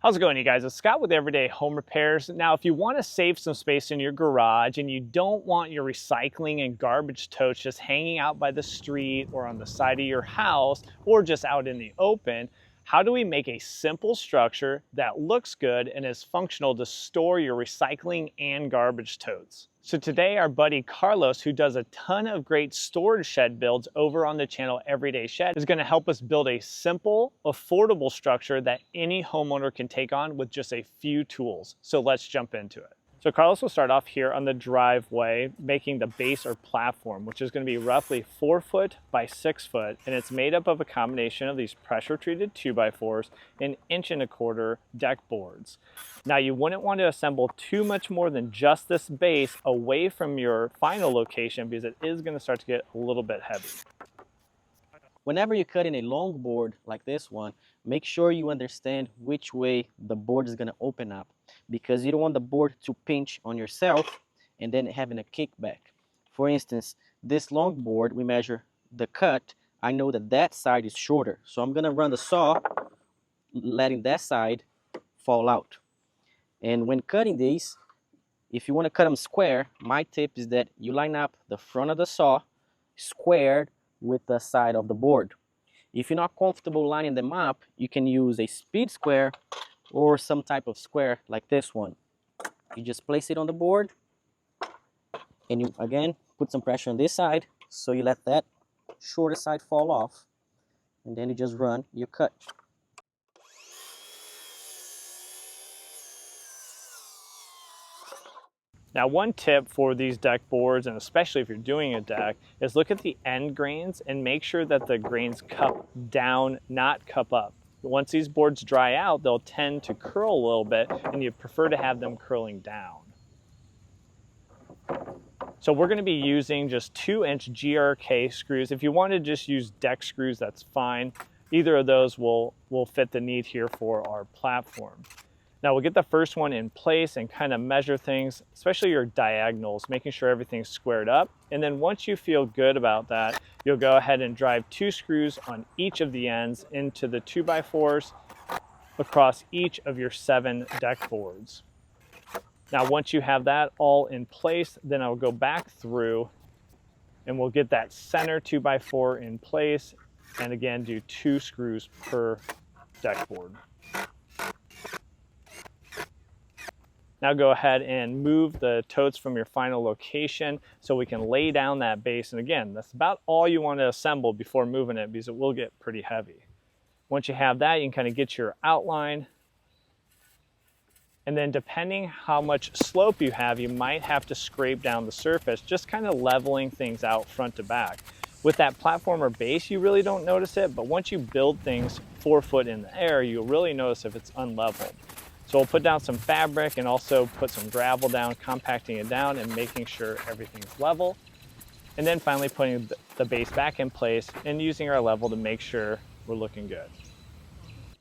How's it going, you guys? It's Scott with Everyday Home Repairs. Now, if you want to save some space in your garage and you don't want your recycling and garbage totes just hanging out by the street or on the side of your house or just out in the open, how do we make a simple structure that looks good and is functional to store your recycling and garbage totes? So today, our buddy Carlos, who does a ton of great storage shed builds over on the channel Everyday Shed, is going to help us build a simple, affordable structure that any homeowner can take on with just a few tools. So let's jump into it. So Carlos will start off here on the driveway, making the base or platform, which is going to be roughly 4 foot by 6 foot, and it's made up of a combination of these pressure-treated 2x4s and 1.25" deck boards. Now, you wouldn't want to assemble too much more than just this base away from your final location because it is going to start to get a little bit heavy. Whenever you cut in a long board like this one, make sure you understand which way the board is going to open up, because you don't want the board to pinch on yourself and then having a kickback. For instance, this long board, we measure the cut. I know that that side is shorter, so I'm going to run the saw letting that side fall out. And when cutting these, if you want to cut them square, my tip is that you line up the front of the saw squared with the side of the board. If you're not comfortable lining them up, you can use a speed square or some type of square like this one. You just place it on the board and you again put some pressure on this side, so you let that shorter side fall off, and then you just run your cut. Now, one tip for these deck boards, and especially if you're doing a deck, is look at the end grains and make sure that the grains cup down, not cup up. Once these boards dry out, they'll tend to curl a little bit, and you prefer to have them curling down. So we're going to be using just 2-inch GRK screws. If you want to just use deck screws, that's fine. Either of those will fit the need here for our platform. Now we'll get the first one in place and kind of measure things, especially your diagonals, making sure everything's squared up. And then once you feel good about that, you'll go ahead and drive 2 screws on each of the ends into the 2x4s across each of your 7 deck boards. Now once you have that all in place, then I'll go back through and we'll get that center 2x4 in place, and again do 2 screws per deck board. Now go ahead and move the totes from your final location so we can lay down that base. And again, that's about all you want to assemble before moving it, because it will get pretty heavy. Once you have that, you can kind of get your outline. And then depending how much slope you have, you might have to scrape down the surface, just kind of leveling things out front to back. With that platform or base, you really don't notice it, but once you build things 4 foot in the air, you'll really notice if it's unleveled. So we'll put down some fabric and also put some gravel down, compacting it down and making sure everything's level. And then finally putting the base back in place and using our level to make sure we're looking good.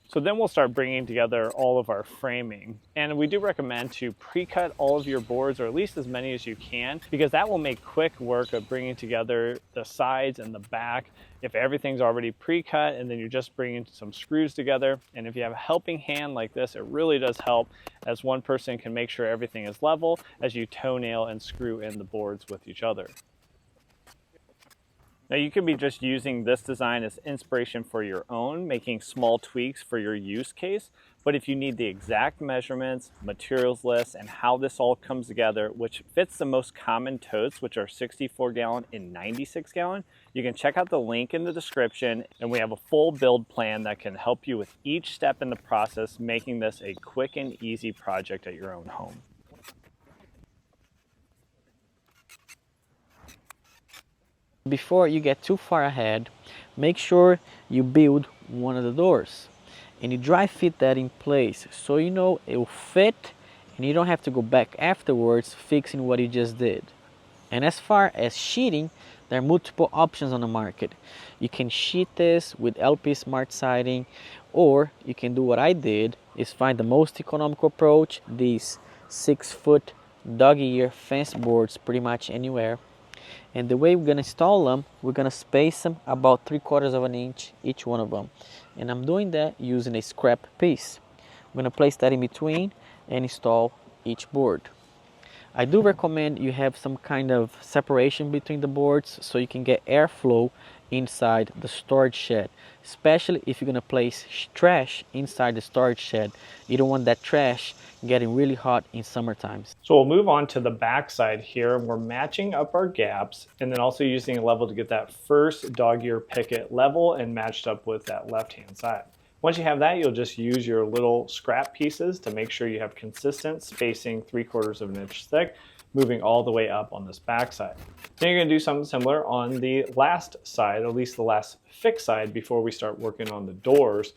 So then we'll start bringing together all of our framing. And we do recommend to pre-cut all of your boards, or at least as many as you can, because that will make quick work of bringing together the sides and the back if everything's already pre-cut and then you're just bringing some screws together. And if you have a helping hand like this, it really does help, as one person can make sure everything is level as you toenail and screw in the boards with each other. Now you could be just using this design as inspiration for your own, making small tweaks for your use case. But if you need the exact measurements, materials list, and how this all comes together, which fits the most common totes, which are 64 gallon and 96 gallon, you can check out the link in the description, and we have a full build plan that can help you with each step in the process, making this a quick and easy project at your own home. Before you get too far ahead, make sure you build one of the doors and you dry fit that in place so you know it will fit and you don't have to go back afterwards fixing what you just did. And as far as sheeting, there are multiple options on the market. You can sheet this with LP Smart siding, or you can do what I did, is find the most economical approach, these 6 foot dog ear fence boards pretty much anywhere. And the way we're going to install them, we're going to space them about 3/4 of an inch each one of them. And I'm doing that using a scrap piece. going to place that in between and install each board. I do recommend you have some kind of separation between the boards so you can get airflow inside the storage shed, especially if you're going to place trash inside the storage shed. You don't want that trash getting really hot in summer times. So we'll move on to the back side here, and we're matching up our gaps and then also using a level to get that first dog ear picket level and matched up with that left-hand side. Once you have that, you'll just use your little scrap pieces to make sure you have consistent spacing 3/4 of an inch thick, moving all the way up on this back side. Then you're going to do something similar on the last side, at least the last fixed side, before we start working on the doors.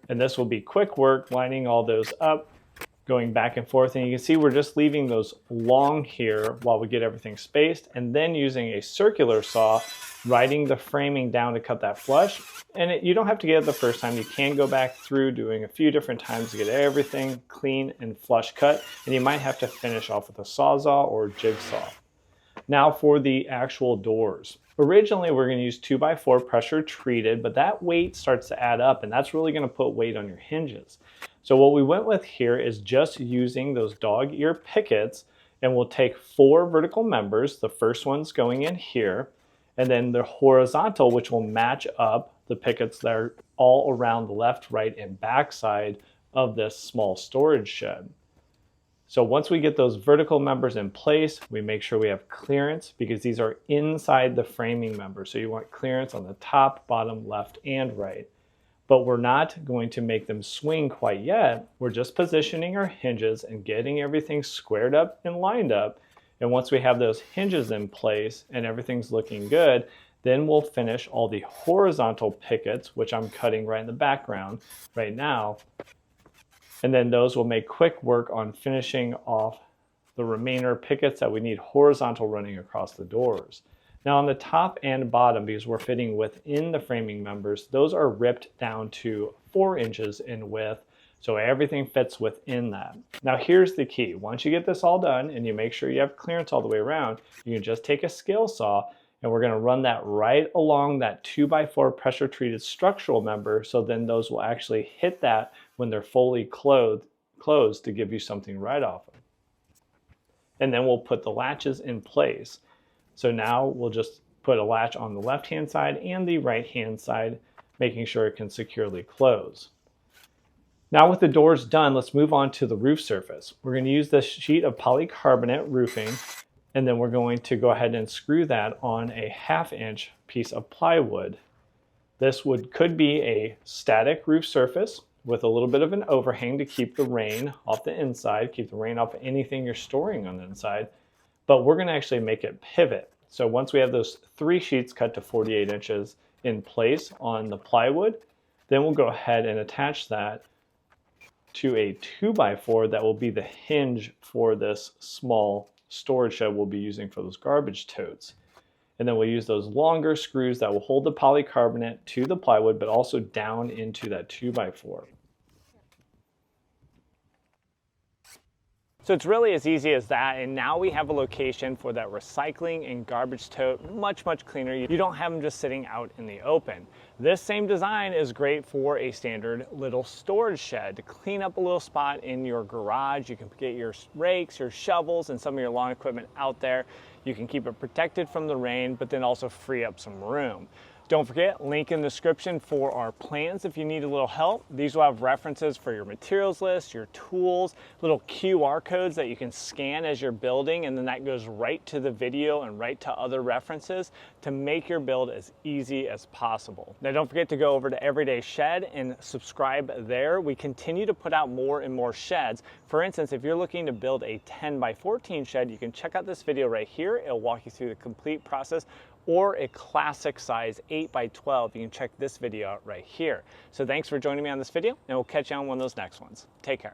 And this will be quick work, lining all those up, going back and forth, and you can see we're just leaving those long here while we get everything spaced, and then using a circular saw, riding the framing down to cut that flush. And you don't have to get it the first time. You can go back through doing a few different times to get everything clean and flush cut, and you might have to finish off with a sawzall or jigsaw. Now for the actual doors. Originally, we're going to use 2x4 pressure treated, but that weight starts to add up, and that's really going to put weight on your hinges. So what we went with here is just using those dog ear pickets, and we'll take 4 vertical members. The first one's going in here, and then the horizontal, which will match up the pickets that are all around the left, right, and back side of this small storage shed. So once we get those vertical members in place, we make sure we have clearance because these are inside the framing members. So you want clearance on the top, bottom, left, and right. But we're not going to make them swing quite yet. We're just positioning our hinges and getting everything squared up and lined up. And once we have those hinges in place and everything's looking good, then we'll finish all the horizontal pickets, which I'm cutting right in the background right now. And then those will make quick work on finishing off the remainder pickets that we need horizontal running across the doors. Now on the top and bottom, because we're fitting within the framing members, those are ripped down to 4 inches in width, so everything fits within that. Now here's the key. Once you get this all done and you make sure you have clearance all the way around, you can just take a scale saw and we're going to run that right along that 2x4 pressure treated structural member, so then those will actually hit that when they're fully closed to give you something right off of. And then we'll put the latches in place. So now we'll just put a latch on the left-hand side and the right-hand side, making sure it can securely close. Now with the doors done, let's move on to the roof surface. We're going to use this sheet of polycarbonate roofing, and then we're going to go ahead and screw that on a 1/2 inch piece of plywood. This could be a static roof surface with a little bit of an overhang to keep the rain off the inside, keep the rain off anything you're storing on the inside. But we're going to actually make it pivot. So once we have those 3 sheets cut to 48 inches in place on the plywood, then we'll go ahead and attach that to a 2x4 that will be the hinge for this small storage shed we'll be using for those garbage totes. And then we'll use those longer screws that will hold the polycarbonate to the plywood, but also down into that 2x4. So it's really as easy as that, and now we have a location for that recycling and garbage tote, much cleaner. You don't have them just sitting out in the open. This same design is great for a standard little storage shed to clean up a little spot in your garage. You can get your rakes, your shovels, and some of your lawn equipment out there. You can keep it protected from the rain, but then also free up some room. Don't forget, link in the description for our plans if you need a little help. These will have references for your materials list, your tools, little QR codes that you can scan as you're building, and then that goes right to the video and right to other references to make your build as easy as possible. Now don't forget to go over to Everyday Shed and subscribe there. We continue to put out more and more sheds. For instance, if you're looking to build a 10x14 shed, you can check out this video right here. It'll walk you through the complete process. Or a classic size 8x12, you can check this video out right here. So thanks for joining me on this video, and we'll catch you on one of those next ones. Take care.